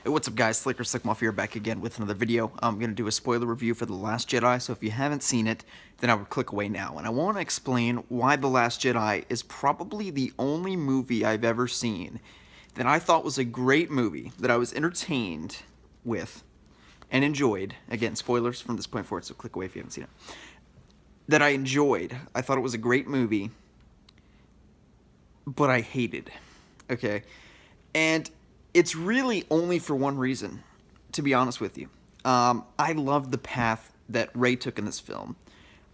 Hey, what's up guys, Slick Mafia back again with another video. I'm going to do a spoiler review for The Last Jedi, so if you haven't seen it, then I would click away now. And I want to explain why The Last Jedi is probably the only movie I've ever seen that I thought was a great movie, that I was entertained with and enjoyed. Again, spoilers from this point forward, so click away if you haven't seen it. That I enjoyed. I thought it was a great movie, but I hated. Okay? And it's really only for one reason, to be honest with you. I loved the path that Rey took in this film.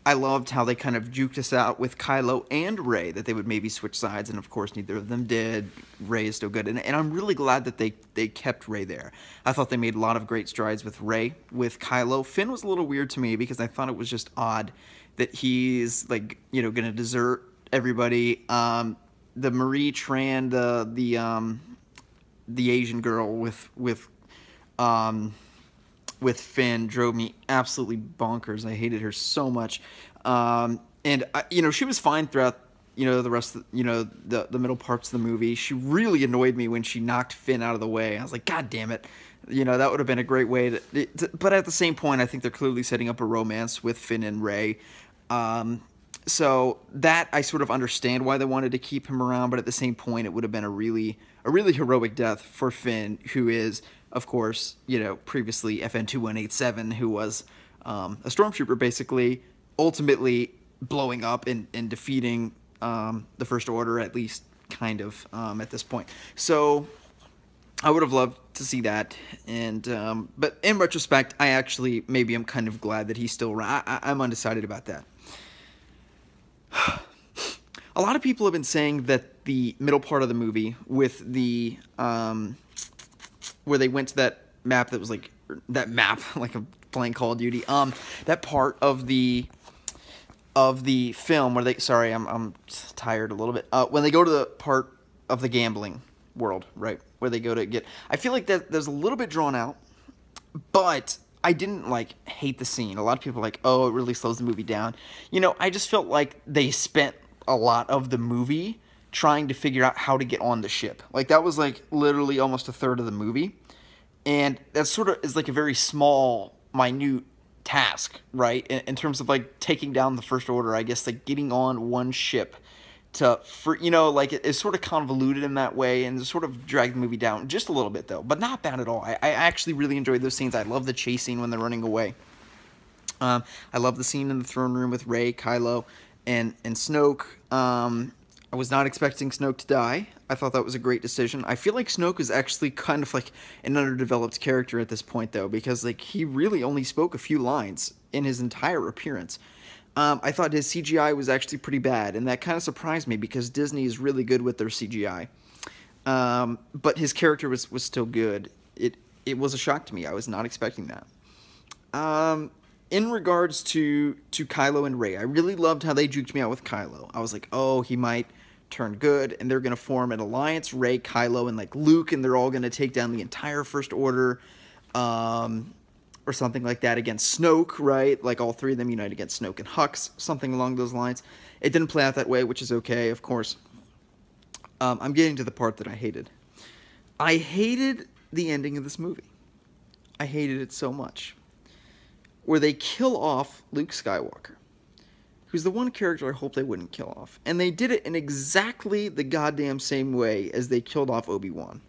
I loved how they kind of juked us out with Kylo and Rey, that they would maybe switch sides, and of course neither of them did. Rey is still good, and I'm really glad that they kept Rey there. I thought they made a lot of great strides with Rey. With Kylo, Finn was a little weird to me because I thought it was just odd that he's, like, you know, gonna desert everybody. The Marie Tran, the Asian girl with Finn drove me absolutely bonkers. I hated her so much. And she was fine throughout, the rest of, the middle parts of the movie. She really annoyed me when she knocked Finn out of the way. I was like, God damn it. That would have been a great way to but at the same point, I think they're clearly setting up a romance with Finn and Rey. So that I sort of understand why they wanted to keep him around, but at the same point, it would have been a really heroic death for Finn, who is, of course, previously FN2187, who was a stormtrooper, basically, ultimately blowing up and defeating the First Order, at least kind of at this point. So I would have loved to see that, and but in retrospect, maybe I'm kind of glad that he's still around. I'm undecided about that. A lot of people have been saying that the middle part of the movie with the where they went to that map that was like like I'm playing Call of Duty, that part of the film where I'm tired a little bit, when they go to the part of the gambling world, right, where they go to get, I feel like that there's a little bit drawn out, but I didn't, hate the scene. A lot of people are like, oh, it really slows the movie down. I just felt like they spent a lot of the movie trying to figure out how to get on the ship. That was, literally almost a third of the movie. And that sort of is, a very small, minute task, right? In terms of, taking down the First Order, I guess, getting on one ship it's sort of convoluted in that way, and sort of dragged the movie down just a little bit, though, but not bad at all. I actually really enjoyed those scenes. I love the chase scene when they're running away. I love the scene in the throne room with Rey, Kylo, and Snoke. I was not expecting Snoke to die. I thought that was a great decision. I feel like Snoke is actually kind of an underdeveloped character at this point, though, because he really only spoke a few lines in his entire appearance. I thought his CGI was actually pretty bad, and that kind of surprised me because Disney is really good with their CGI. But his character was still good. It was a shock to me. I was not expecting that. In regards to Kylo and Rey, I really loved how they juked me out with Kylo. I was like, oh, he might turn good, and they're going to form an alliance, Rey, Kylo, and Luke, and they're all going to take down the entire First Order. Or something like that against Snoke, right? All three of them unite against Snoke and Hux, something along those lines. It didn't play out that way, which is okay, of course. I'm getting to the part that I hated. I hated the ending of this movie. I hated it so much. Where they kill off Luke Skywalker, who's the one character I hope they wouldn't kill off. And they did it in exactly the goddamn same way as they killed off Obi-Wan.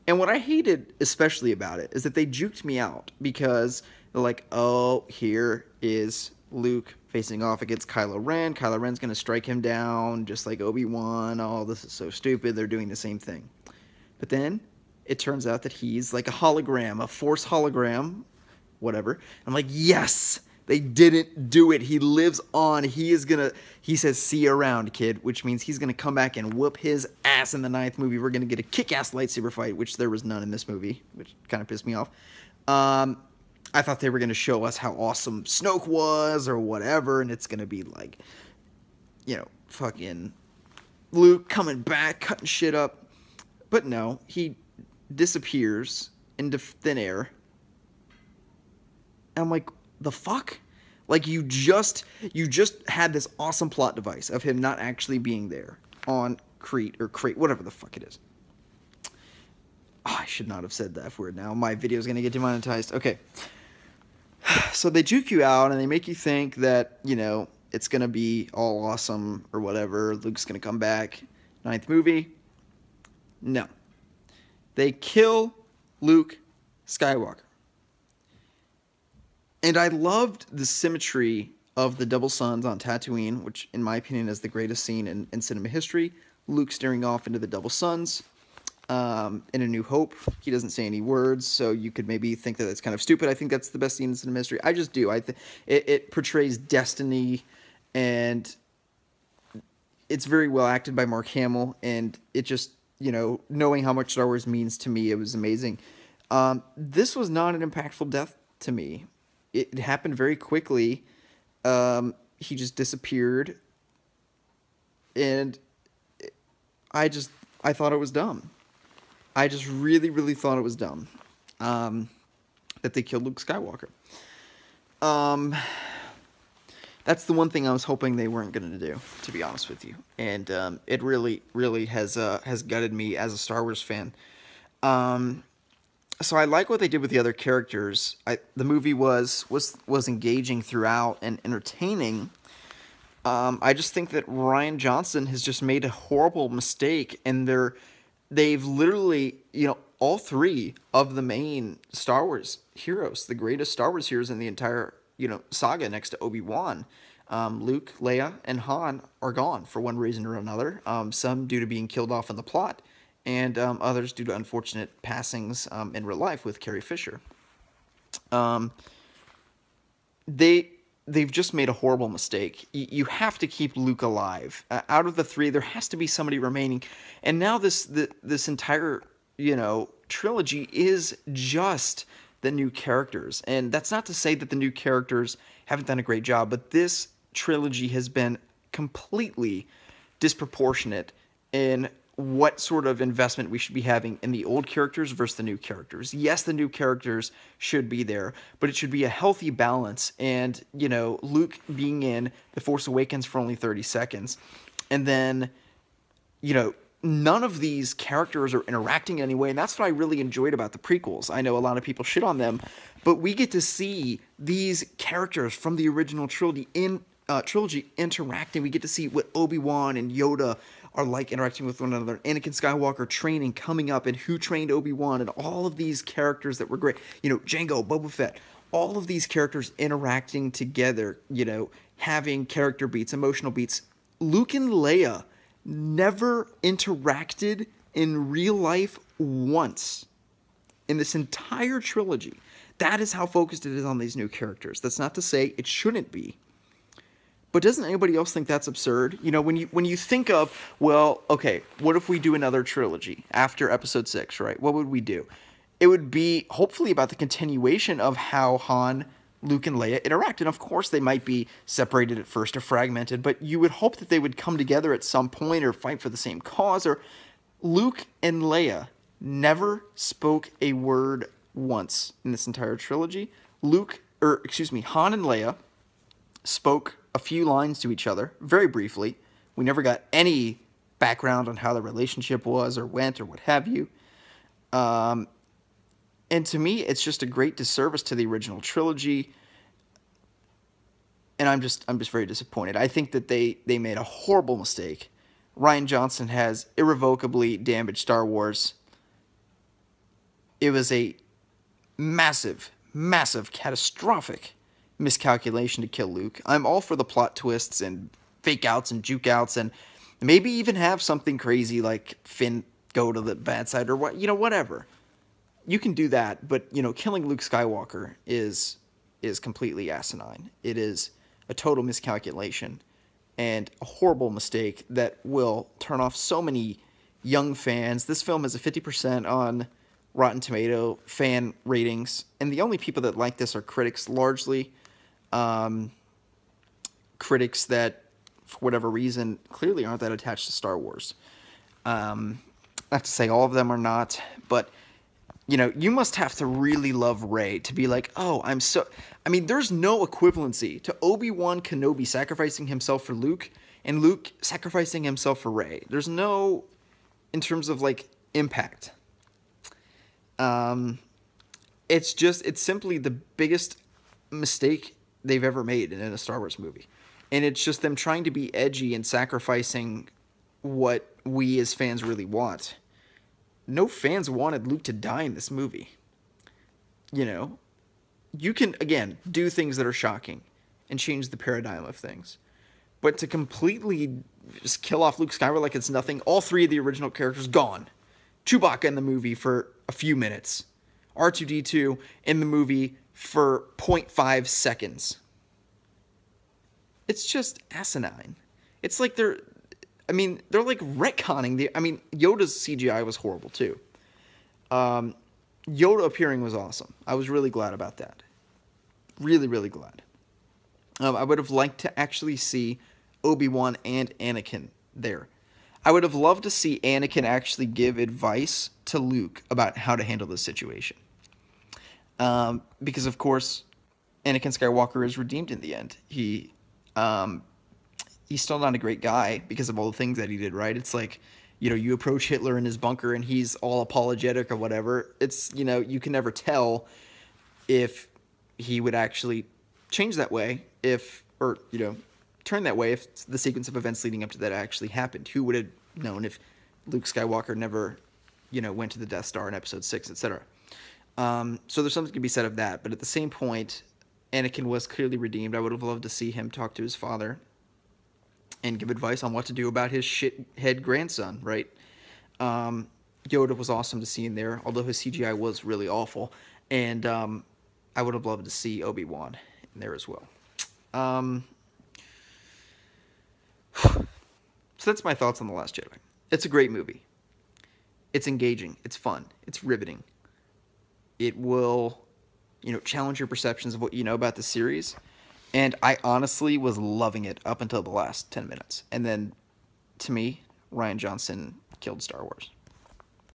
And what I hated especially about it is that they juked me out because they're like, oh, here is Luke facing off against Kylo Ren. Kylo Ren's going to strike him down just like Obi-Wan. Oh, this is so stupid. They're doing the same thing. But then it turns out that he's like a hologram, a Force hologram, whatever. I'm like, yes, they didn't do it. He lives on. He says, see you around, kid, which means he's going to come back and whoop his ass in the 9th movie. We're going to get a kick-ass lightsaber fight, which there was none in this movie, which kind of pissed me off. I thought they were going to show us how awesome Snoke was or whatever, and it's going to be fucking Luke coming back, cutting shit up. But no, he disappears into thin air. And I'm like, the fuck? You just had this awesome plot device of him not actually being there on Crete, whatever the fuck it is. Oh, I should not have said that word now. My video is going to get demonetized. Okay. So they juke you out and they make you think that, it's going to be all awesome or whatever. Luke's going to come back. Ninth movie. No. They kill Luke Skywalker. And I loved the symmetry of the double suns on Tatooine, which in my opinion is the greatest scene in cinema history. Luke staring off into the double suns. In A New Hope, he doesn't say any words, so you could maybe think that it's kind of stupid. I think that's the best scene in cinema history. I just do. It portrays destiny, and it's very well acted by Mark Hamill, and it just, knowing how much Star Wars means to me, it was amazing. This was not an impactful death to me. It happened very quickly. He just disappeared, and I thought it was dumb. I just really, really thought it was dumb that they killed Luke Skywalker. That's the one thing I was hoping they weren't going to do, to be honest with you. And it really, really has gutted me as a Star Wars fan. So I like what they did with the other characters. The movie was engaging throughout and entertaining. I just think that Rian Johnson has just made a horrible mistake, and they've literally, all three of the main Star Wars heroes, the greatest Star Wars heroes in the entire, saga next to Obi-Wan, Luke, Leia, and Han are gone for one reason or another. Some due to being killed off in the plot, and others due to unfortunate passings in real life with Carrie Fisher. They've just made a horrible mistake. You have to keep Luke alive. Out of the three, there has to be somebody remaining. And now this entire, trilogy is just the new characters. And that's not to say that the new characters haven't done a great job, but this trilogy has been completely disproportionate in what sort of investment we should be having in the old characters versus the new characters. Yes, the new characters should be there, but it should be a healthy balance. And, Luke being in The Force Awakens for only 30 seconds. And then, none of these characters are interacting in any way. And that's what I really enjoyed about the prequels. I know a lot of people shit on them, but we get to see these characters from the original trilogy interacting. We get to see what Obi-Wan and Yoda are like interacting with one another. Anakin Skywalker training coming up, and who trained Obi-Wan, and all of these characters that were great. Jango, Boba Fett, all of these characters interacting together, having character beats, emotional beats. Luke and Leia never interacted in real life once in this entire trilogy. That is how focused it is on these new characters. That's not to say it shouldn't be. But doesn't anybody else think that's absurd? When you think of, well, okay, what if we do another trilogy after Episode 6, right? What would we do? It would be hopefully about the continuation of how Han, Luke, and Leia interact. And of course they might be separated at first or fragmented, but you would hope that they would come together at some point or fight for the same cause. Or Luke and Leia never spoke a word once in this entire trilogy. Han and Leia spoke a few lines to each other, very briefly. We never got any background on how the relationship was or went or what have you. And to me, it's just a great disservice to the original trilogy. And I'm just very disappointed. I think that they made a horrible mistake. Rian Johnson has irrevocably damaged Star Wars. It was a massive, catastrophic miscalculation to kill Luke. I'm all for the plot twists and fake outs and juke outs, and maybe even have something crazy like Finn go to the bad side or whatever. You can do that, but killing Luke Skywalker is completely asinine. It is a total miscalculation and a horrible mistake that will turn off so many young fans. This film has a 50% on Rotten Tomato fan ratings, and the only people that like this are critics, largely. Critics that, for whatever reason, clearly aren't that attached to Star Wars. Not to say all of them are not, but, you must have to really love Rey to be like, oh, there's no equivalency to Obi-Wan Kenobi sacrificing himself for Luke and Luke sacrificing himself for Rey. There's no, in terms of, impact. It's simply the biggest mistake they've ever made in a Star Wars movie. And it's just them trying to be edgy and sacrificing what we as fans really want. No fans wanted Luke to die in this movie. You know, you can, again, do things that are shocking and change the paradigm of things. But to completely just kill off Luke Skywalker like it's nothing, all three of the original characters gone. Chewbacca in the movie for a few minutes. R2-D2 in the movie for 0.5 seconds. It's just asinine. It's like they're like retconning Yoda's CGI was horrible too. Yoda appearing was awesome. I was really glad about that. Really, really glad. I would have liked to actually see Obi-Wan and Anakin there. I would have loved to see Anakin actually give advice to Luke about how to handle this situation. Because, of course, Anakin Skywalker is redeemed in the end. He's still not a great guy because of all the things that he did, right? It's like, you approach Hitler in his bunker and he's all apologetic or whatever. It's, you can never tell if he would actually change that way turn that way if the sequence of events leading up to that actually happened. Who would have known if Luke Skywalker never, went to the Death Star in Episode 6, etc. So there's something to be said of that. But at the same point, Anakin was clearly redeemed. I would have loved to see him talk to his father and give advice on what to do about his shithead grandson, right? Yoda was awesome to see in there, although his CGI was really awful. And I would have loved to see Obi-Wan in there as well. So that's my thoughts on The Last Jedi. It's a great movie. It's engaging. It's fun. It's riveting. It will, challenge your perceptions of what you know about the series. And I honestly was loving it up until the last 10 minutes. And then, to me, Rian Johnson killed Star Wars.